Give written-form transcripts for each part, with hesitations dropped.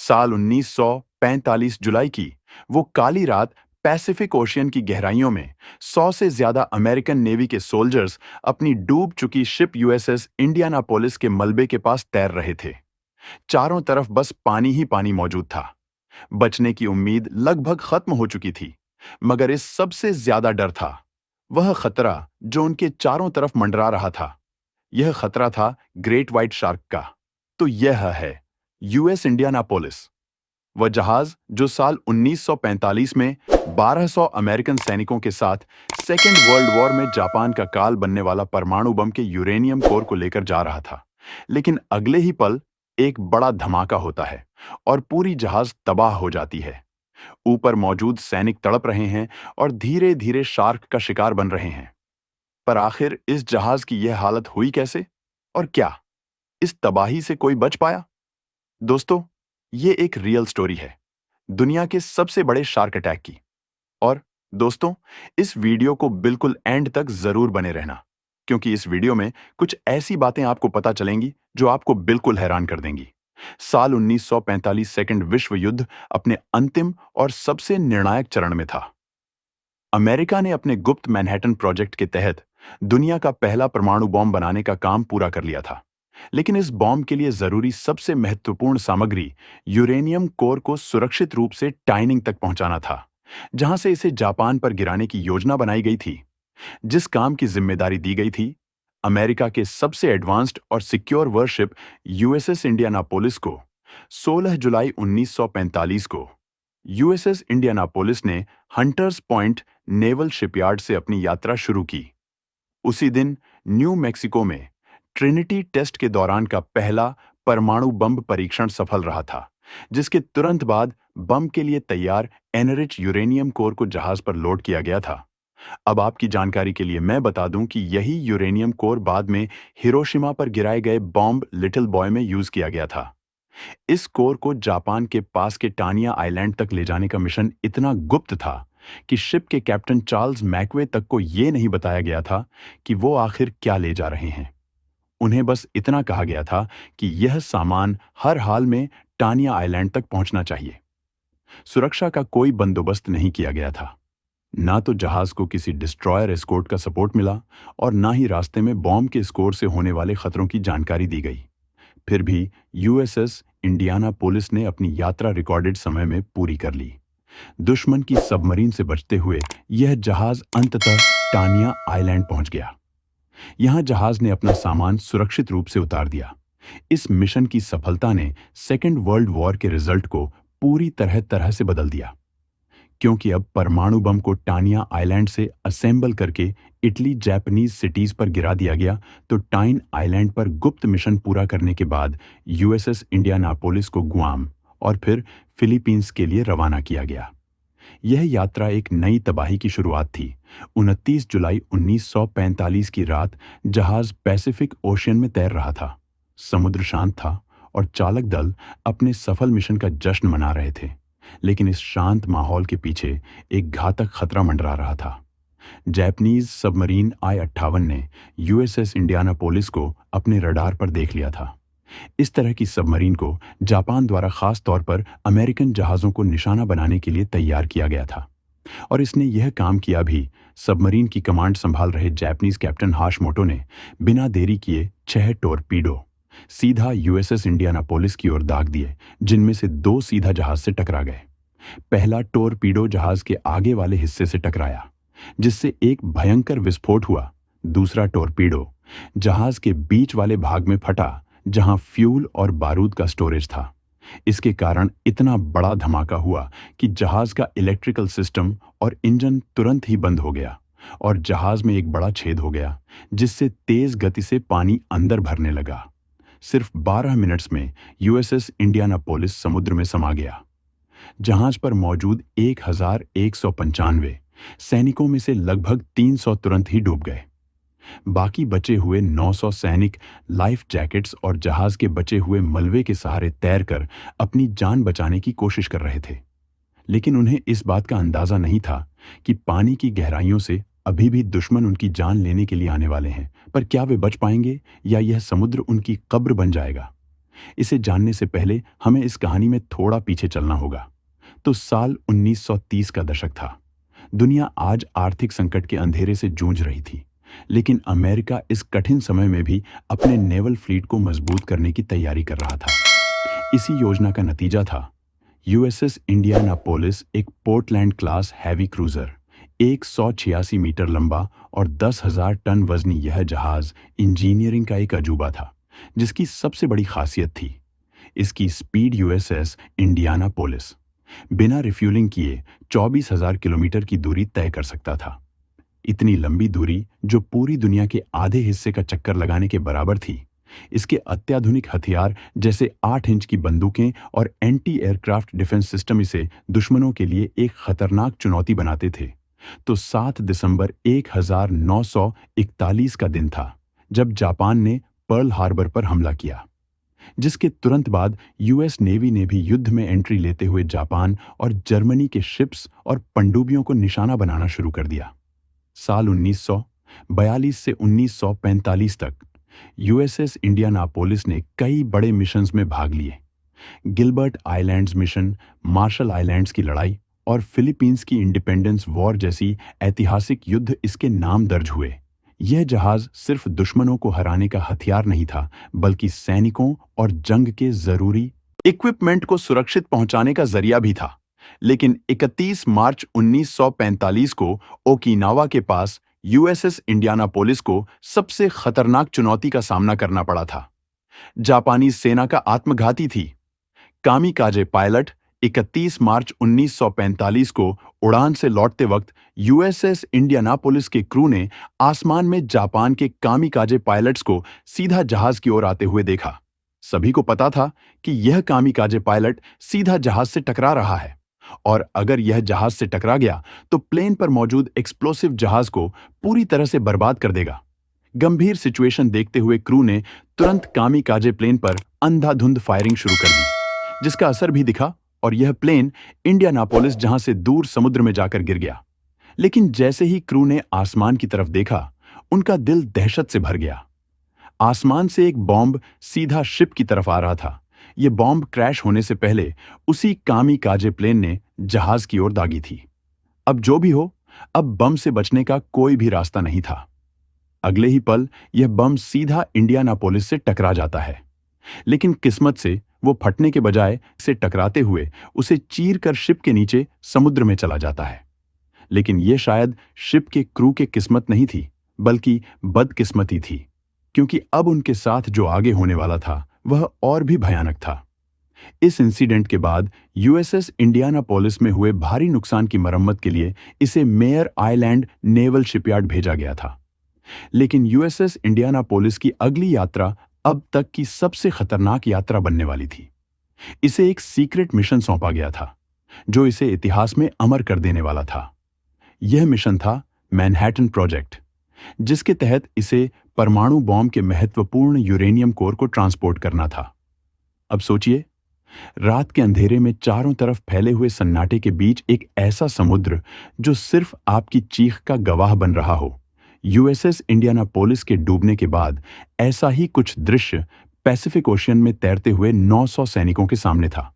साल 1945 जुलाई की वो काली रात पैसिफिक ओशियन की गहराइयों में 100 से ज्यादा अमेरिकन नेवी के सोल्जर्स अपनी डूब चुकी शिप यूएसएस इंडियानापोलिस के मलबे के पास तैर रहे थे। चारों तरफ बस पानी ही पानी मौजूद था। बचने की उम्मीद लगभग खत्म हो चुकी थी, मगर इस सबसे ज्यादा डर था वह खतरा जो उनके चारों तरफ मंडरा रहा था। यह खतरा था ग्रेट व्हाइट शार्क का। तो यह है यूएस इंडियानापोलिस, वह जहाज जो साल 1945 में 1200 अमेरिकन सैनिकों के साथ सेकेंड वर्ल्ड वॉर में जापान का काल बनने वाला परमाणु बम के यूरेनियम कोर को लेकर जा रहा था। लेकिन अगले ही पल एक बड़ा धमाका होता है और पूरी जहाज तबाह हो जाती है। ऊपर मौजूद सैनिक तड़प रहे हैं और धीरे धीरे शार्क का शिकार बन रहे हैं। पर आखिर इस जहाज की यह हालत हुई कैसे? और क्या इस तबाही से कोई बच पाया? दोस्तों, ये एक रियल स्टोरी है दुनिया के सबसे बड़े शार्क अटैक की। और दोस्तों, इस वीडियो को बिल्कुल एंड तक जरूर बने रहना, क्योंकि इस वीडियो में कुछ ऐसी बातें आपको पता चलेंगी जो आपको बिल्कुल हैरान कर देंगी। साल 1945 सेकंड विश्व युद्ध अपने अंतिम और सबसे निर्णायक चरण में था। अमेरिका ने अपने गुप्त मैनहट्टन प्रोजेक्ट के तहत दुनिया का पहला परमाणु बॉम्ब बनाने का काम पूरा कर लिया था। लेकिन इस बॉम्ब के लिए जरूरी सबसे महत्वपूर्ण सामग्री यूरेनियम कोर को सुरक्षित रूप से टाइनिंग तक पहुंचाना था, जहां से इसे जापान पर गिराने की योजना बनाई गई थी। जिस काम की जिम्मेदारी दी गई थी, अमेरिका के सबसे एडवांस्ड और सिक्योर वॉरशिप यूएसएस इंडियानापोलिस को 16 जुलाई 1945 को यूएसएस इंडियानापोलिस ने हंटर्स पॉइंट नेवल शिपयार्ड से अपनी यात्रा शुरू की। उसी दिन न्यू मैक्सिको में ट्रिनिटी टेस्ट के दौरान का पहला परमाणु बम परीक्षण सफल रहा था, जिसके तुरंत बाद बम के लिए तैयार एनरिच यूरेनियम कोर को जहाज पर लोड किया गया था। अब आपकी जानकारी के लिए मैं बता दूं कि यही यूरेनियम कोर बाद में हिरोशिमा पर गिराए गए बॉम्ब लिटिल बॉय में यूज किया गया था। इस कोर को जापान के पास के टानिया आइलैंड तक ले जाने का मिशन इतना गुप्त था कि शिप के कैप्टन चार्ल्स मैकवे तक को यह नहीं बताया गया था कि वो आखिर क्या ले जा रहे हैं। उन्हें बस इतना कहा गया था कि यह सामान हर हाल में टानिया आइलैंड तक पहुंचना चाहिए। सुरक्षा का कोई बंदोबस्त नहीं किया गया था। ना तो जहाज को किसी डिस्ट्रॉयर एस्कॉर्ट का सपोर्ट मिला और ना ही रास्ते में बॉम्ब के स्कोर से होने वाले खतरों की जानकारी दी गई। फिर भी यूएसएस इंडियानापोलिस ने अपनी यात्रा रिकॉर्डेड समय में पूरी कर ली। दुश्मन की सबमरीन से बचते हुए यह जहाज अंततः टानिया आइलैंड पहुंच गया। यहां जहाज ने अपना सामान सुरक्षित रूप से उतार दिया। इस मिशन की सफलता ने सेकेंड वर्ल्ड वॉर के रिजल्ट को पूरी तरह तरह से बदल दिया, क्योंकि अब परमाणु बम को टानिया आइलैंड से असेंबल करके इटली जापानीज सिटीज पर गिरा दिया गया। तो टाइन आइलैंड पर गुप्त मिशन पूरा करने के बाद यूएसएस इंडियानापोलिस को गुआम और फिर फिलीपींस के लिए रवाना किया गया। यह यात्रा एक नई तबाही की शुरुआत थी। 29 जुलाई 1945 की रात जहाज पैसिफिक ओशियन में तैर रहा था। समुद्र शांत था और चालक दल अपने सफल मिशन का जश्न मना रहे थे। लेकिन इस शांत माहौल के पीछे एक घातक खतरा मंडरा रहा था। जापानीज सबमरीन I-58 ने यूएसएस इंडियानापोलिस को अपने रडार पर देख लिया था। इस तरह की सबमरीन को जापान द्वारा खास तौर पर अमेरिकन जहाज़ों को निशाना बनाने के लिए तैयार किया गया था, और इसने यह काम किया भी। सबमरीन की कमांड संभाल रहे जापानीज कैप्टन हाशमोटो ने बिना देरी किए 6 टोरपीडो सीधा यूएसएस इंडियानापोलिस की ओर दाग दिए, जिनमें से 2 सीधा जहाज से टकरा गए। पहला टोरपीडो जहाज के आगे वाले हिस्से से टकराया, जिससे एक भयंकर विस्फोट हुआ। दूसरा टोरपीडो जहाज के बीच वाले भाग में फटा, जहां फ्यूल और बारूद का स्टोरेज था। इसके कारण इतना बड़ा धमाका हुआ कि जहाज का इलेक्ट्रिकल सिस्टम और इंजन तुरंत ही बंद हो गया और जहाज में एक बड़ा छेद हो गया, जिससे तेज गति से पानी अंदर भरने लगा। सिर्फ 12 मिनट्स में यूएसएस इंडियानापोलिस समुद्र में समा गया। जहाज पर मौजूद 1195 सैनिकों में से लगभग 300 तुरंत ही डूब गए। बाकी बचे हुए 900 सैनिक लाइफ जैकेट्स और जहाज के बचे हुए मलबे के सहारे तैरकर अपनी जान बचाने की कोशिश कर रहे थे। लेकिन उन्हें इस बात का अंदाजा नहीं था कि पानी की गहराइयों से अभी भी दुश्मन उनकी जान लेने के लिए आने वाले हैं। पर क्या वे बच पाएंगे या यह समुद्र उनकी कब्र बन जाएगा? इसे जानने से पहले हमें इस कहानी में थोड़ा पीछे चलना होगा। तो साल 1930 का दशक था। दुनिया आज आर्थिक संकट के अंधेरे से जूझ रही थी, लेकिन अमेरिका इस कठिन समय में भी अपने नेवल फ्लीट को मजबूत करने की तैयारी कर रहा था। इसी योजना का नतीजा था यूएसएस इंडियानापोलिस, एक Portland class heavy cruiser. 186 metre लंबा और 10,000 टन वजनी यह जहाज इंजीनियरिंग का एक अजूबा था, जिसकी सबसे बड़ी खासियत थी इसकी स्पीड। यूएसएस इंडियानापोलिस बिना रिफ्यूलिंग किए 24,000 किलोमीटर की दूरी तय कर सकता था। इतनी लंबी दूरी, जो पूरी दुनिया के आधे हिस्से का चक्कर लगाने के बराबर थी। इसके अत्याधुनिक हथियार जैसे 8 इंच की बंदूकें और एंटी एयरक्राफ्ट डिफेंस सिस्टम इसे दुश्मनों के लिए एक खतरनाक चुनौती बनाते थे। तो 7 दिसंबर 1941 का दिन था जब जापान ने पर्ल हार्बर पर हमला किया, जिसके तुरंत बाद यूएस नेवी ने भी युद्ध में एंट्री लेते हुए जापान और जर्मनी के शिप्स और पनडुब्बियों को निशाना बनाना शुरू कर दिया। साल 1942 से 1945 तक यूएसएस इंडियानापोलिस ने कई बड़े मिशंस में भाग लिए। Gilbert islands mission, Marshall Islands की लड़ाई और फिलीपींस की इंडिपेंडेंस वॉर जैसी ऐतिहासिक युद्ध इसके नाम दर्ज हुए। यह जहाज सिर्फ दुश्मनों को हराने का हथियार नहीं था, बल्कि सैनिकों और जंग के जरूरी इक्विपमेंट को सुरक्षित पहुंचाने का जरिया भी था। लेकिन 31 मार्च 1945 को ओकिनावा के पास यूएसएस इंडियानापोलिस को सबसे खतरनाक चुनौती का सामना करना पड़ा था। जापानी सेना का आत्मघाती थी कामिकाजे पायलट 31 मार्च 1945 को उड़ान से लौटते वक्त यूएसएस इंडियानापोलिस के क्रू ने आसमान में जापान के कामिकाजे पायलट्स को सीधा जहाज की ओर आते हुए देखा। सभी को पता था कि यह कामिकाजे पायलट सीधा जहाज से टकरा रहा है, और अगर यह जहाज से टकरा गया तो प्लेन पर मौजूद एक्सप्लोसिव जहाज को पूरी तरह से बर्बाद कर देगा। गंभीर सिचुएशन देखते हुए क्रू ने तुरंत कामिकाजे प्लेन पर अंधाधुंध फायरिंग शुरू कर दी, जिसका असर भी दिखा और यह प्लेन इंडियानापोलिस जहां से दूर समुद्र में जाकर गिर गया। लेकिन जैसे ही क्रू ने आसमान की तरफ देखा, उनका दिल दहशत से भर गया। आसमान से एक बॉम्ब सीधा शिप की तरफ आ रहा था। यह बॉम्ब क्रैश होने से पहले उसी कामिकाजे प्लेन ने जहाज की ओर दागी थी। अब जो भी हो, अब बम से बचने का कोई भी रास्ता नहीं था। अगले ही पल यह बम सीधा इंडियानापोलिस से टकरा जाता है, लेकिन किस्मत से वो फटने के बजाय से टकराते हुए उसे चीर कर शिप के नीचे समुद्र में चला जाता है। लेकिन यह शायद शिप के क्रू के किस्मत नहीं थी, बल्कि बदकिस्मती थी, क्योंकि अब उनके साथ जो आगे होने वाला था वह और भी भयानक था। इस इंसिडेंट के बाद यूएसएस इंडियानापोलिस में हुए भारी नुकसान की मरम्मत के लिए इसे मेयर आइलैंड नेवल शिपयार्ड भेजा गया था। लेकिन यूएसएस इंडियानापोलिस की अगली यात्रा अब तक की सबसे खतरनाक यात्रा बनने वाली थी। इसे एक सीक्रेट मिशन सौंपा गया था, जो इसे इतिहास में अमर कर देने वाला था। यह मिशन था मैनहट्टन प्रोजेक्ट, जिसके तहत इसे परमाणु बॉम्ब के महत्वपूर्ण यूरेनियम कोर को ट्रांसपोर्ट करना था। अब सोचिए, रात के अंधेरे में चारों तरफ फैले हुए सन्नाटे के बीच एक ऐसा समुद्र जो सिर्फ आपकी चीख का गवाह बन रहा हो। यूएसएस इंडियानापोलिस के डूबने के बाद ऐसा ही कुछ दृश्य पैसिफिक ओशियन में तैरते हुए 900 सैनिकों के सामने था।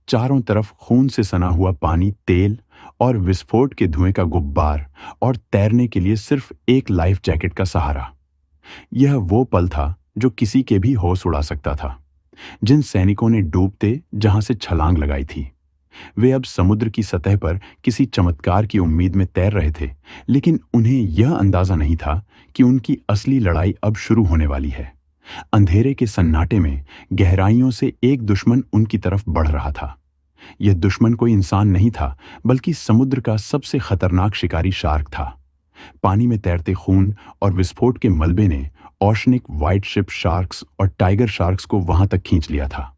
चारों तरफ खून से सना हुआ पानी, तेल और विस्फोट के धुएं का गुब्बार, और तैरने के लिए सिर्फ एक लाइफ जैकेट का सहारा। यह वो पल था जो किसी के भी होश उड़ा सकता था। जिन सैनिकों ने डूबते जहां से छलांग लगाई थी, वे अब समुद्र की सतह पर किसी चमत्कार की उम्मीद में तैर रहे थे, लेकिन उन्हें यह अंदाजा नहीं था कि उनकी असली लड़ाई अब शुरू होने वाली है। अंधेरे के सन्नाटे में गहराइयों से एक दुश्मन उनकी तरफ बढ़ रहा था। यह दुश्मन कोई इंसान नहीं था, बल्कि समुद्र का सबसे खतरनाक शिकारी शार्क था। पानी में तैरते खून और विस्फोट के मलबे ने ओशनिक व्हाइट शिप शार्क्स और टाइगर शार्क्स को वहां तक खींच लिया था।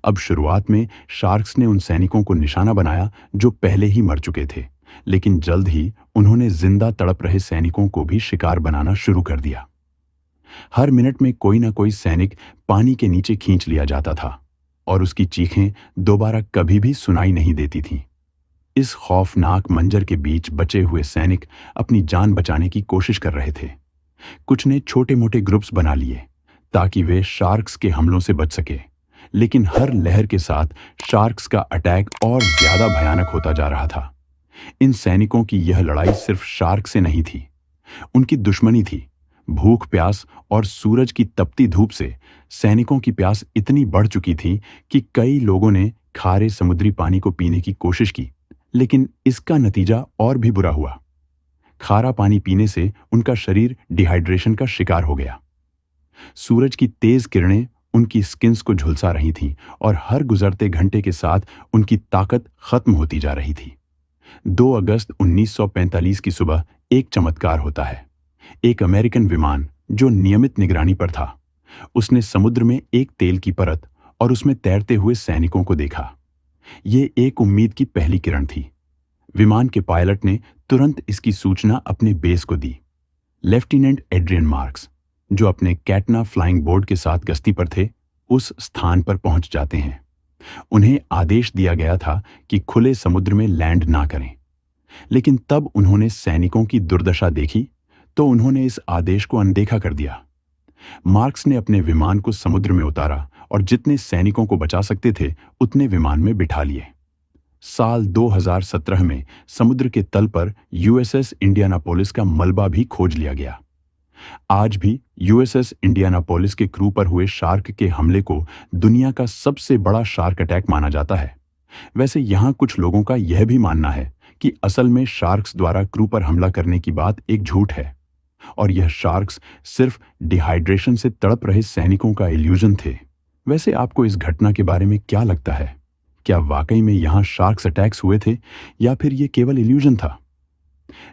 अब शुरुआत में शार्क्स ने उन सैनिकों को निशाना बनाया जो पहले ही मर चुके थे, लेकिन जल्द ही उन्होंने जिंदा तड़प रहे सैनिकों को भी शिकार बनाना शुरू कर दिया। हर मिनट में कोई ना कोई सैनिक पानी के नीचे खींच लिया जाता था, और उसकी चीखें दोबारा कभी भी सुनाई नहीं देती थीं। इस खौफनाक मंजर के बीच बचे हुए सैनिक अपनी जान बचाने की कोशिश कर रहे थे। कुछ ने छोटे मोटे ग्रुप्स बना लिए ताकि वे शार्क्स के हमलों से बच सके, लेकिन हर लहर के साथ शार्क्स का अटैक और ज्यादा भयानक होता जा रहा था। इन सैनिकों की यह लड़ाई सिर्फ शार्क से नहीं थी, उनकी दुश्मनी थी। भूख प्यास और सूरज की तपती धूप से सैनिकों की प्यास इतनी बढ़ चुकी थी कि कई लोगों ने खारे समुद्री पानी को पीने की कोशिश की, लेकिन इसका नतीजा और भी बुरा हुआ। खारा पानी पीने से उनका शरीर डिहाइड्रेशन का शिकार हो गया। सूरज की तेज किरणें उनकी स्किन्स को झुलसा रही थीं और हर गुजरते घंटे के साथ उनकी ताकत खत्म होती जा रही थी। 2 अगस्त 1945 की सुबह एक चमत्कार होता है। एक अमेरिकन विमान जो नियमित निगरानी पर था, उसने समुद्र में एक तेल की परत और उसमें तैरते हुए सैनिकों को देखा। ये एक उम्मीद की पहली किरण थी। विमान के पायलट ने तुरंत इसकी सूचना अपने बेस को दी। लेफ्टिनेंट एड्रियन मार्क्स, जो अपने कैटना फ्लाइंग बोर्ड के साथ गश्ती पर थे, उस स्थान पर पहुंच जाते हैं। उन्हें आदेश दिया गया था कि खुले समुद्र में लैंड ना करें, लेकिन तब उन्होंने सैनिकों की दुर्दशा देखी तो उन्होंने इस आदेश को अनदेखा कर दिया। मार्क्स ने अपने विमान को समुद्र में उतारा और जितने सैनिकों को बचा सकते थे उतने विमान में बिठा लिए। साल 2017 में समुद्र के तल पर यूएसएस इंडियानापोलिस का मलबा भी खोज लिया गया। आज भी यूएसएस इंडियानापोलिस के क्रू पर हुए शार्क के हमले को दुनिया का सबसे बड़ा शार्क अटैक माना जाता है। वैसे यहाँ कुछ लोगों का यह भी मानना है कि असल में शार्क्स द्वारा क्रू पर हमला करने की बात एक झूठ है और यह शार्क्स सिर्फ डिहाइड्रेशन से तड़प रहे सैनिकों का इल्यूजन थे। वैसे आपको इस घटना के बारे में क्या लगता है? क्या वाकई में यहाँ शार्क्स अटैक्स हुए थे या फिर ये केवल इल्यूजन था?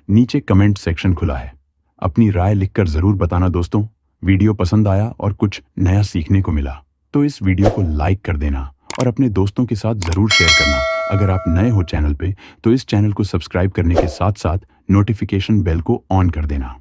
नीचे कमेंट सेक्शन खुला है, अपनी राय लिखकर जरूर बताना दोस्तों। वीडियो पसंद आया और कुछ नया सीखने को मिला तो इस वीडियो को लाइक कर देना और अपने दोस्तों के साथ जरूर शेयर करना। अगर आप नए हो चैनल पे तो इस चैनल को सब्सक्राइब करने के साथ साथ नोटिफिकेशन बेल को ऑन कर देना।